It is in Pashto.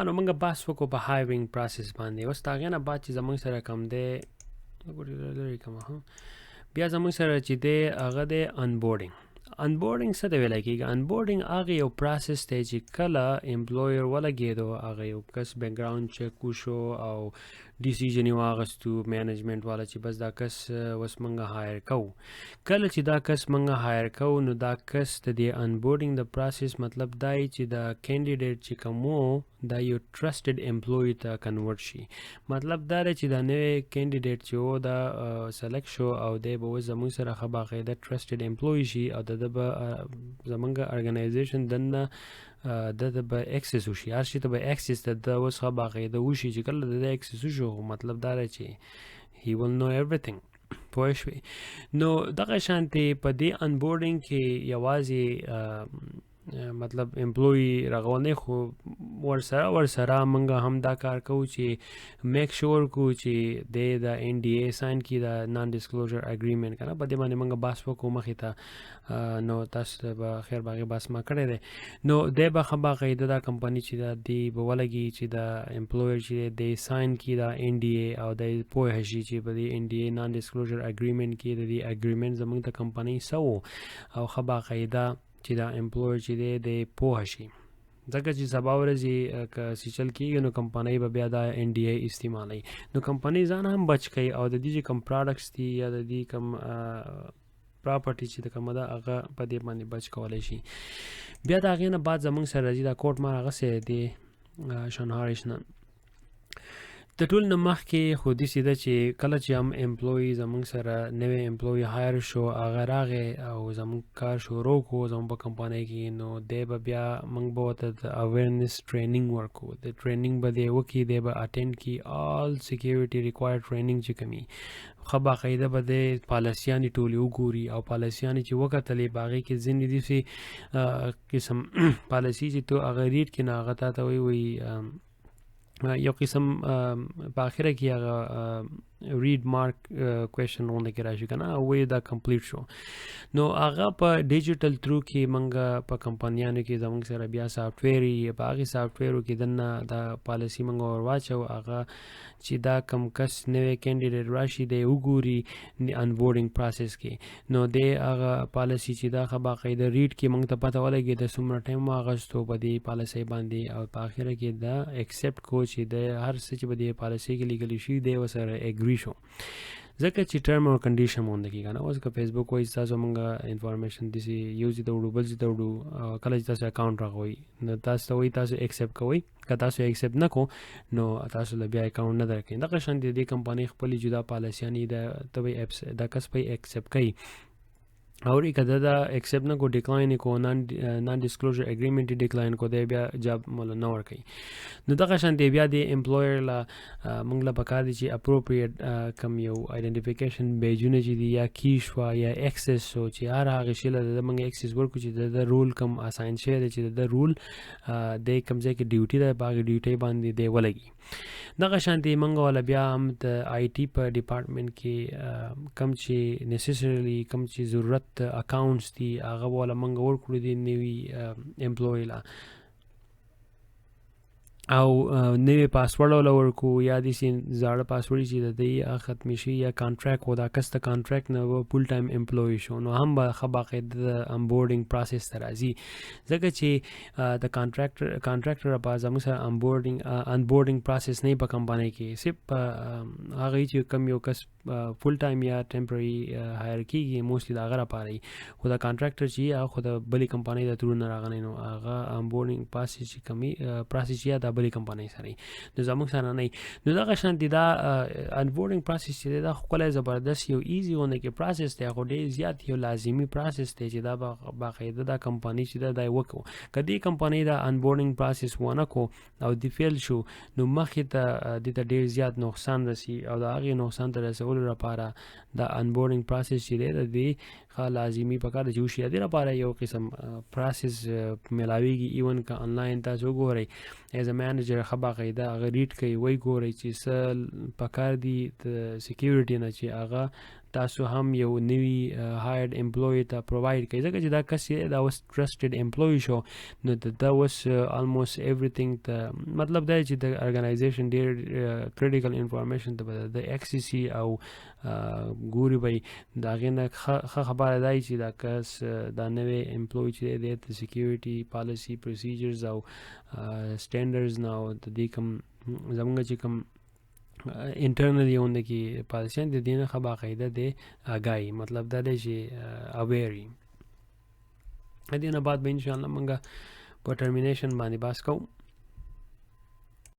نو موږ بحث وکړو په هایرینګ پروسس باندې. اوس د هغې نه بعد چې زموږ سره کوم دی لرې کومه بیا زموږ سره چې دی هغه دی انبورډینګ. انبورډینګ څه ته ویلی کېږي؟ انبورډینګ هغه یو پروسس دی چې کله امپلویر ولګېدو هغه یو کس بیکګراؤنډ چیک وشو او ډیسیژن یې واخیستو مینجمنټ والا چې بس دا کس اوس موږ هایر کوو. کله چې دا کس موږ هایر کوو نو دا کس د دې انبورډینګ د پروسس مطلب دا چې دا کینډیډیټ چې کوم و دا یو ټرسټډ امپلوی ته کنورټ شي. مطلب دا دی چې دا نوی کینډیډیټ چې و دا سلیکټ شو او دی به اوس زموږ سره ښه باقاعده ټرسټډ امپلوی شي او د ده به زموږ ارګنایزیشن دننه د به اکسس وشي، هر شي ته به اکسس د ده اوس ښه باقاعده وشي. چې کله د ده اکسس وشو مطلب دا دی چې هی ول نو ایوریثینګ. پوه شوې؟ نو دغه شانتې په دې انبورډینګ کې یوازې مطلب امپلوی رغونې خو ورسره موږ هم دا کار کوو چې میک شور کوو چې د NDA ساین کړي د نانډسکلوزر اګریمنټ که نه. په دې باندې موږ بحث وکړو مخې ته، نو تاسو ته به خیر باغې بحث ما کړی دی. نو دی به ښه باقاعده دا کمپني چې دا دی به ولګي چې د امپلویر چې دی ساین کړي دا NDA او دی پوه شي چې په دې NDA نانډسکلوزر اګریمنټ کې د دې اګریمنټ زموږ د کمپنۍ څه و او ښه باقاعده چې دا امپلویر چې دی د پوه شي. ځکه چې سبا ورځې که سیچل کېږي نو کمپنۍ به بیا دا NDA استعمالوي، نو کمپنۍ ځان هم بچ کوي او د دې چې کوم پراډکټس دي یا د دې کوم پراپرټي چې د کومه ده هغه په دې باندې بچ کولی شي. بیا د هغې نه بعد زموږ سره راځي دا کوټ مار هغسې دی شنهارشنن. د ټول نه مخکې خو داسې ده چې کله چې هم امپلوی زموږ سره نوی امپلوی هایر شو هغه راغی او زموږ کار شروع کړو زموږ په کمپنۍ کې، نو دی به بیا موږ به ورته د اویرنس ټریننګ ورکړو. د ټریننګ به دی وکړي، دی به اټینډ کړي آل سیکیورټي ریکوایر ټریننګ چې کومي ښه باقاعده به دی پالیسیانې ټولې وګوري او پالیسیانې چې وکتلې په هغې کې ځینې داسې قسم پالیسي چې تو هغه ریډ کړي نو هغه تا ته وایي یو قسم په آخره کې هغه ریډ مارک کویشن غونډه کې راشي که نه وایي دا کمپلیټ شو. نو هغه په ډیجیټل تھرو کې موږ په کمپنیانو کې زموږ سره بیا سافټویر یې په هغې سافټویرو کې دننه دا پالیسي موږ ور واچو هغه چې دا کم کس نوی کینډیډیټ راشي دی وګوري انبورډینګ پروسس کې، نو دی هغه پالیسي چې دا ښه باقاعده ریډ کې موږ ته پته ولګي د څومره ټایم واخیستو په دې پالیسۍ باندې او په آخره کې دا ایکسپټ کو چې د هر څه چې په دې پالیسۍ کې لیکلی شي دی ورسره اګري شو. ځکه چې ټرم او کنډیشن مونږ کې کنه اوس که فیسبوک وایي تاسو مونږ انفارمیشن داسې یو ځای ته وړو بل ځای ته وړو کله چې تاسو اکاونټ راغوي نو تاسو ته وایي تاسو ایکسپټ کوئ، که تاسو ایکسپټ نه کو نو تاسو له بیا اکاونټ نه درکوي. دغه شان دې کمپنۍ خپلې جدا پالیسیانې د به اپس دا کس به ایکسپټ کوي اور که دا ایکسپټ نه کو ډیکلاین کو نان ډسکلوزر اګریمنټ ډیکلاین کو دی بیا جاب مولا نه ورکوي. نو دغه شان دی بیا د امپلویر لا موږ له پکار دي چې اپروپریټ کم یو آیډنټیفیکیشن بیجونه چې دی یا کی شو یا ایکسس شو چې هر هغه شی له موږ ایکسس ورکو چې د رول کم اساین شوی دی چې د رول د کم ځای کې ډیوټي ده باغ ډیوټي باندې دی ولګي. دغه شان دی موږ ولا بیا هم د آی ټي په ډپارټمنټ کې کم چې نیسیسرلی کم چې ضرورت اکاؤنٹس دي هغه والا موږ ورکړو دي نوي امپلوی لا او نوی پاسورډ ولا ورکو یا داسې زاړه پاسورډ چې د دې ختمې شي یا کانټراکټ و دا کس ته کانټراکټ نه فول ټایم امپلوی شو نو هم به ښه باقاعده د انبورډینګ پروسس ته راځي. ځکه چې د کانټراکټر لپاره زموږ سره انبورډینګ پروسس نه په کمپنۍ کې صرف هغه چې کم یو کس فول ټایم یا ټمپرري هایر کېږي موسټلی د هغه لپاره وي، خو د کانټراکټر چې هغه خو د بلې کمپنۍ د تھرو نه راغلی نو هغه انبورډینګ پروسس چې کمي پروسس یا د بلې کمپنۍ سره نو زموږ سره نه. نو دغه شانتې دا انبورډینګ پروسس چې دی دا ښکلی زبردست یو ایزي غوندې کې پروسس دی خو ډېر زیات یو لازمي پروسس دی چې دا باقاعده دا کمپنۍ چې دا یې وکړو. که دې کمپنۍ دا انبورډینګ پروسس ونه کړو او د فیل شو نو مخکې ته دې ته ډېر زیات نقصان رسي او د هغې نقصان ته رسولو لپاره دا انبورډینګ پروسس چې دی د دې ښه لازمي پکار دی چې وشي. د دې لپاره یو قسم پروسس میلاویږي ایون که آنلاین تاسو وګورئ ایز ا مینیجر ښه باقاعده هغه ریډ کوي وایي ګورئ چې څه پکار دي د سیکیورټي نه چې هغه تاسو هم یو نوی هایرډ امپلوی ته پرووایډ کوي ځکه چې دا کس دا اوس ټرسټډ امپلوی شو نو دا اوس آلموست ایوریثینګ ته مطلب دا چې د ارګنایزیشن ډېر کریټیکل انفارمیشن ته به د ایکسیسي او ګوري به د هغې نه ښه خبره دا چې دا کس دا نوی امپلوی چې دی د سیکیورټي پالیسي پروسیجرز او سټینډرډز نه او د دې کوم زمونږ چې کوم انټرنل یونده کې پالیسیان د دې نه ښه باقاعده دی آګاهي مطلب دا دی چې اویر وي. د دې نه بعد به انشاءالله موږ په ټرمینیشن باندې بحث کوو.